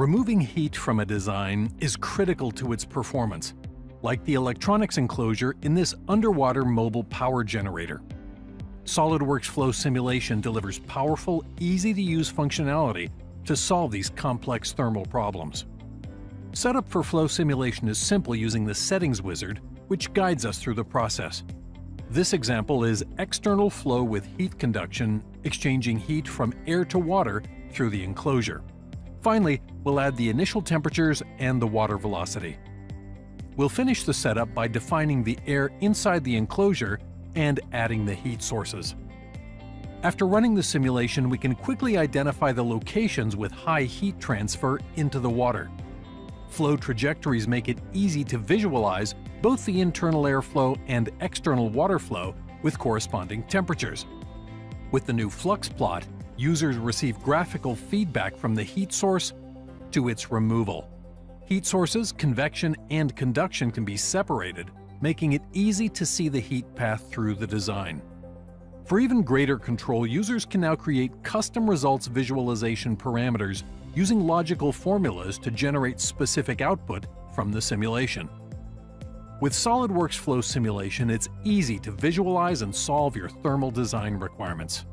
Removing heat from a design is critical to its performance, like the electronics enclosure in this underwater mobile power generator. SOLIDWORKS Flow Simulation delivers powerful, easy-to-use functionality to solve these complex thermal problems. Setup for flow simulation is simple using the Settings wizard, which guides us through the process. This example is external flow with heat conduction, exchanging heat from air to water through the enclosure. Finally, we'll add the initial temperatures and the water velocity. We'll finish the setup by defining the air inside the enclosure and adding the heat sources. After running the simulation, we can quickly identify the locations with high heat transfer into the water. Flow trajectories make it easy to visualize both the internal airflow and external water flow with corresponding temperatures. With the new flux plot, users receive graphical feedback from the heat source to its removal. Heat sources, convection, and conduction can be separated, making it easy to see the heat path through the design. For even greater control, users can now create custom results visualization parameters using logical formulas to generate specific output from the simulation. With SOLIDWORKS Flow Simulation, it's easy to visualize and solve your thermal design requirements.